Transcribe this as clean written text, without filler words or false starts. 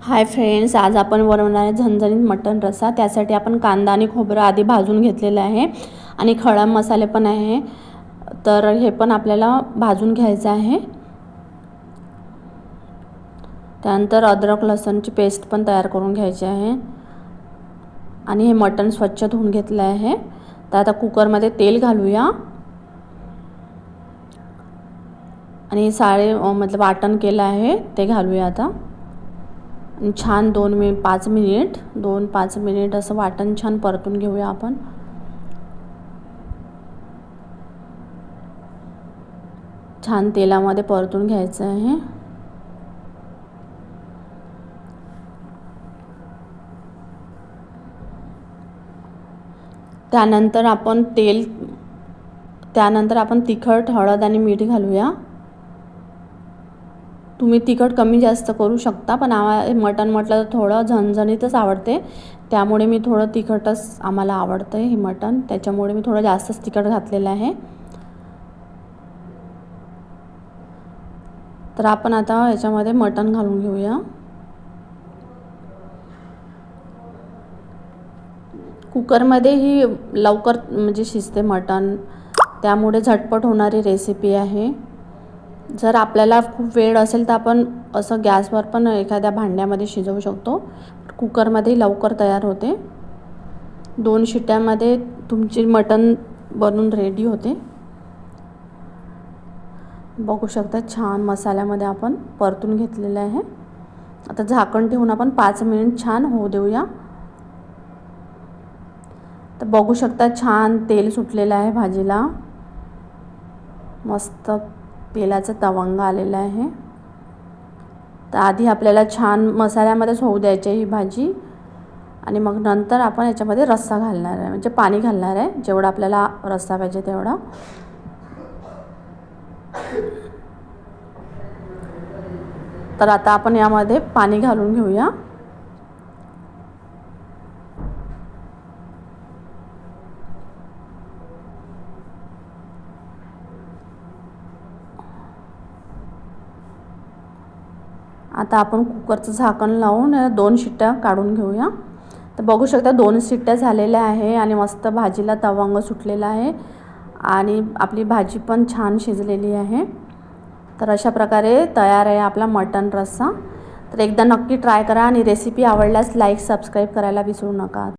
Hi friends, आज आपण बनवणार आहे झणझणीत मटण रस्सा। त्यासाठी आपण कांदा आणि खोबरं आधी भाजून घेतलेलं आहे आणि खडा मसाले पण आहे, तर हे पण आपल्याला भाजून घ्यायचं आहे। त्यानंतर अद्रक लसूणची पेस्ट पण तयार करून घ्यायची आहे आणि हे मटण स्वच्छ धुवून घेतलं आहे। तर आता कुकरमध्ये तेल घालूया आणि सारे वाटण केलं आहे ते घालूया आता। छान 5 मिनिट असं वाटण छान परतून घेऊया आपण। छान तेलामध्ये परतून घ्यायचं आहे। त्यानंतर आपण तिखट, हळद आणि मीठ घालूया। तुम्ही तिखट कमी जास्त करू शकता, पण मटण म्हटलं तर थोडं झणझणीतच आवडते, त्यामुळे मी थोडं तिखटच आम्हाला आवडतं हे मटण, त्याच्यामुळे मी थोडं जास्तच तिखट घातलेलं आहे। तर आपण आता याच्यामध्ये मटण घालून घेऊया। कुकरमध्ये ही लवकर शिजते मटण, त्यामुळे झटपट होणारी रेसिपी आहे। जर आपल्याला खूप वेळ असेल तर आपण असं गॅसवर पण एखाद्या भांड्यामध्ये शिजवू शकतो। कुकरमध्ये लवकर तयार होते। 2 शिट्ट्यामध्ये तुमची मटण बनून रेडी होते। बघू शकता छान मसाल्यामध्ये आपण परतून घेतलेलं आहे। आता झाकण ठेवून आपण 5 मिनिट छान होऊ देऊया। तर बघू शकता छान तेल सुटलेलं आहे भाजीला, मस्त तेलाचा तवंग आलेला आहे। तर आधी आपल्याला छान मसाल्यामध्येच होऊ द्यायची ही भाजी आणि मग नंतर आपण याच्यामध्ये रस्सा घालणार आहे, पाणी घालणार आहे, जेवढा आपल्याला रस्सा पाहिजे तेवढा। तर आता आपण यामध्ये पाणी घालून घेऊया। आता आपण कुकरचं झाकण लावून 2 शिट्ट्या काढून घेऊया। तर बघू शकता 2 शिट्ट्या झालेल्या आहे आणि मस्त भाजीला तवंग सुटलेला आहे आणि आपली भाजी पण छान शिजलेली आहे। तर अशा प्रकारे तयार आहे आपला मटण रस्सा। तर एकदा नक्की ट्राय करा आणि रेसिपी आवडल्यास लाईक, सबस्क्राईब करायला विसरू नका।